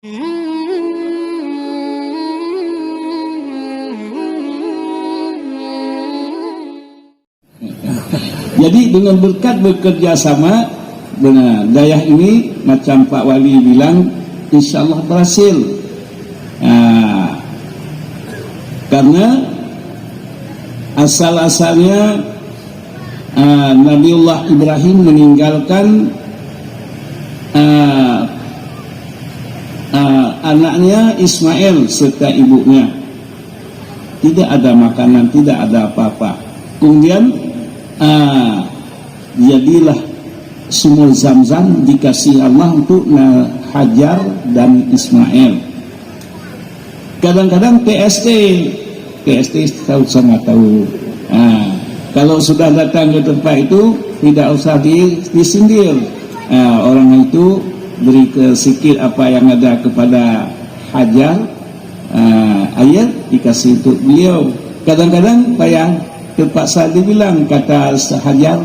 Jadi dengan berkat bekerja sama dengan dayah ini, macam Pak Wali bilang, insya Allah berhasil. Karena asal-asalnya Nabiullah Ibrahim meninggalkan anaknya Ismail serta ibunya. Tidak ada makanan, tidak ada apa-apa. Kemudian jadilah sumur Zam-Zam dikasih Allah untuk Hajar dan Ismail. Kadang-kadang PST tahu sama tahu. Kalau sudah datang ke tempat itu tidak usah disindir. Orang itu beri sedikit apa yang ada kepada Hajar, air dikasih untuk beliau. Kadang-kadang payah terpaksa dibilang, kata Hajar,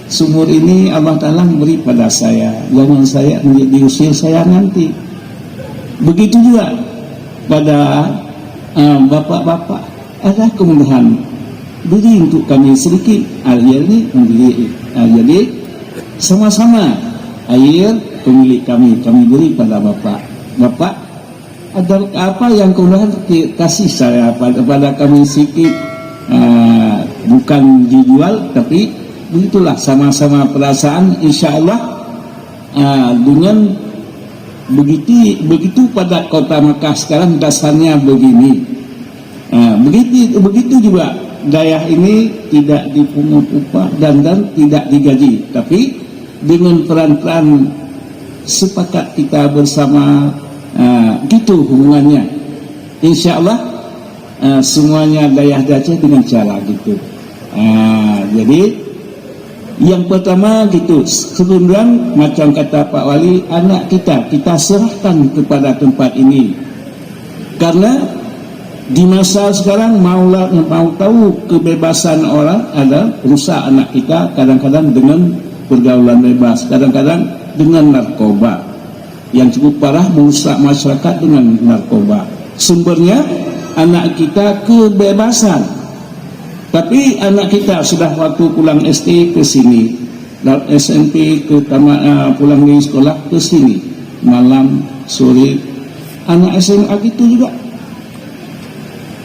sumur ini Allah Ta'ala beri pada saya, jangan saya diusir saya nanti. Begitu juga pada bapak-bapak, ada kemudahan beri untuk kami sedikit air ini membeli. Jadi sama-sama air pemilik kami beri pada bapak. Ada apa yang kemudahan kasih saya pada kami sedikit, bukan dijual, tapi begitulah sama-sama perasaan. Insya Allah dengan begitu pada kota Mekah sekarang dasarnya begini. Begitu juga dayah ini tidak dipungut upah dan tidak digaji, tapi dengan peran-peran sepakat kita bersama, gitu hubungannya. Insya Allah semuanya dayah Aceh dengan cara gitu. Jadi yang pertama gitu, sebelum macam kata Pak Wali, anak kita serahkan kepada tempat ini. Karena di masa sekarang mau tahu kebebasan orang, ada rusak anak kita kadang-kadang dengan pergaulan bebas, kadang-kadang dengan narkoba yang cukup parah, merusak masyarakat dengan narkoba. Sumbernya anak kita kebebasan, tapi anak kita sudah waktu pulang SD ke sini, SMP ke pulang dari sekolah ke sini, malam sore. Anak SMA gitu juga.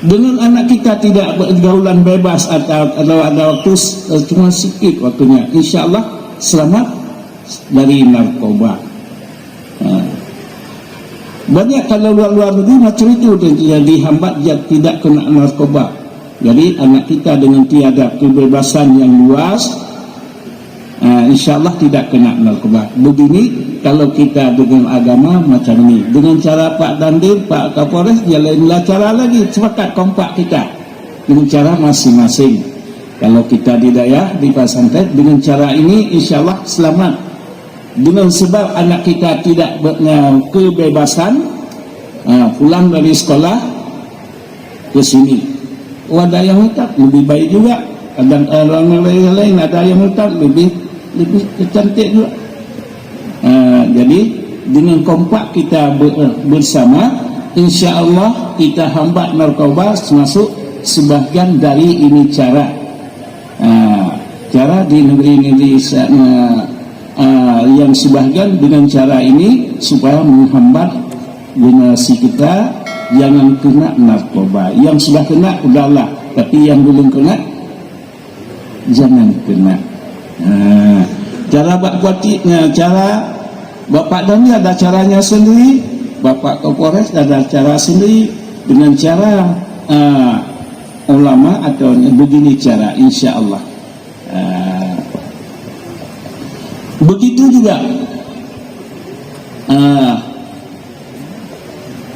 Dengan anak kita tidak pergaulan bebas atau ada waktu cuma sedikit waktunya, insya Allah selamat dari narkoba. Banyak kalau luar negeri macam itu, jadi hambat tidak kena narkoba. Jadi anak kita dengan tiada kebebasan yang luas, insya Allah tidak kena narkoba. Begini kalau kita dengan agama macam ini, dengan cara Pak Dandim, Pak Kapolres, dia lainlah cara lagi, sepakat kompak kita dengan cara masing-masing. Kalau kita di dayah, di pesantren, dengan cara ini insya Allah selamat. Dengan sebab anak kita tidak kebebasan, pulang dari sekolah ke sini, ada yang hutan lebih baik juga, dan orang lain ada yang hutan lebih cantik juga. Jadi dengan kompak kita bersama, insya Allah kita hambat narkoba, termasuk sebagian dari ini cara di negeri-negeri yang sebagian dengan cara ini supaya menghambat generasi kita jangan kena narkoba. Yang sudah kena udahlah, tapi yang belum kena jangan kena. Cara cara Bapak Dani ada caranya sendiri, Bapak Kapolres ada cara sendiri, dengan cara ulama atau begini cara, insya Allah. Begitu juga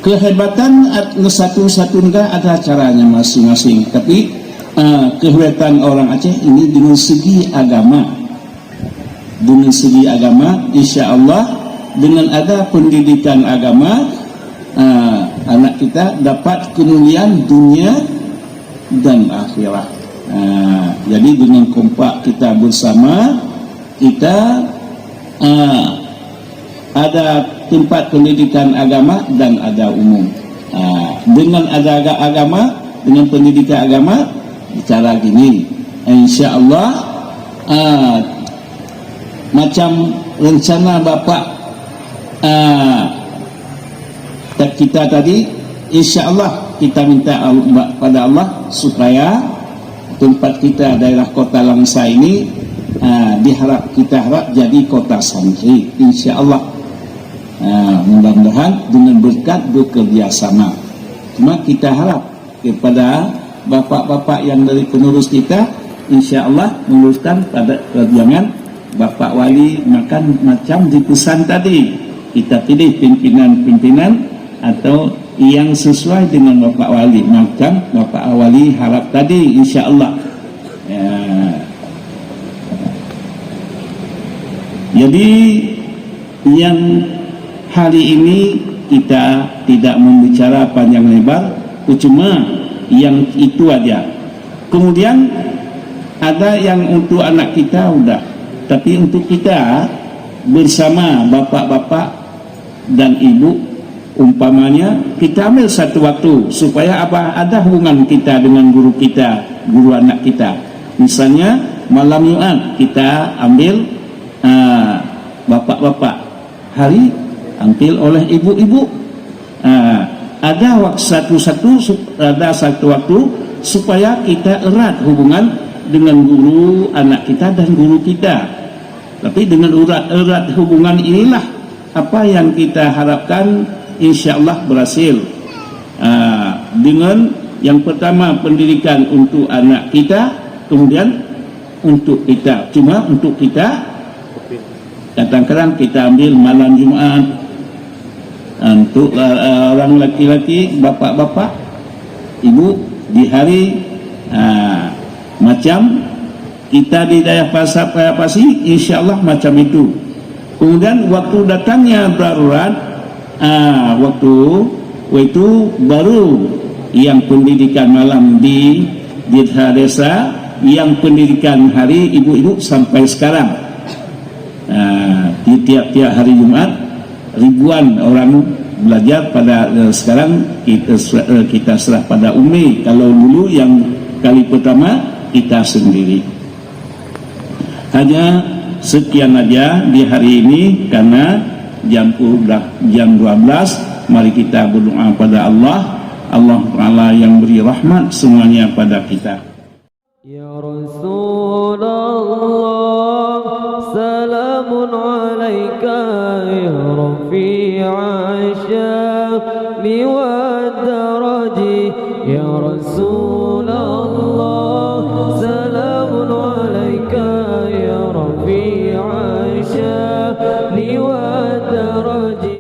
kehebatan satu negara ada caranya masing-masing, tapi kehebatan orang Aceh ini dengan segi agama. Dengan segi agama, insya Allah dengan ada pendidikan agama, anak kita dapat kemuliaan dunia dan akhirat. Jadi dengan kompak kita bersama, kita ada tempat pendidikan agama dan ada umum. Dengan ada agama, dengan pendidikan agama, bicara gini, insya Allah macam rencana Bapak kita tadi, insya Allah kita minta pada Allah supaya tempat kita daerah Kota Langsa ini kita harap jadi kota santri, insya Allah. Mudah-mudahan dengan berkat bekerja sama. Cuma kita harap kepada bapak-bapak yang dari penerus kita, insya Allah meneruskan pada perjuangan Bapak Wali, makan macam di pesan tadi, kita pilih pimpinan-pimpinan atau yang sesuai dengan Bapak Wali, macam Bapak Wali harap tadi, insya Allah. Jadi yang hari ini kita tidak membicara panjang lebar, cuma yang itu aja. Kemudian ada yang untuk anak kita udah, tapi untuk kita bersama bapak-bapak dan ibu, umpamanya kita ambil satu waktu supaya ada hubungan kita dengan guru kita, guru anak kita. Misalnya malam Jumat kita ambil bapak-bapak, hari ambil oleh ibu-ibu. Ada satu waktu supaya kita erat hubungan dengan guru anak kita dan guru kita. Tapi dengan erat hubungan inilah apa yang kita harapkan, insya Allah berhasil. Dengan yang pertama pendidikan untuk anak kita, kemudian untuk kita. Cuma untuk kita, kadang-kadang kita ambil malam Jumat untuk orang laki-laki, bapak-bapak, ibu di hari macam kita di daerah Pasar Pasi, insya Allah macam itu. Kemudian waktu datangnya darurat, waktu itu baru yang pendidikan malam di desa, yang pendidikan hari ibu-ibu sampai sekarang. Di tiap-tiap hari Jumat ribuan orang belajar. Pada sekarang kita serah pada Umi. Kalau dulu yang kali pertama kita sendiri. Hanya sekian aja di hari ini, karena jam 12. Mari kita berdoa pada Allah Ta'ala yang beri rahmat semuanya pada kita. Ya Rasulullah, salamun alaika ya rafi'a sya'ni wa daraji. Ya Rasulullah, salamun alaika ya rafi'a sya'ni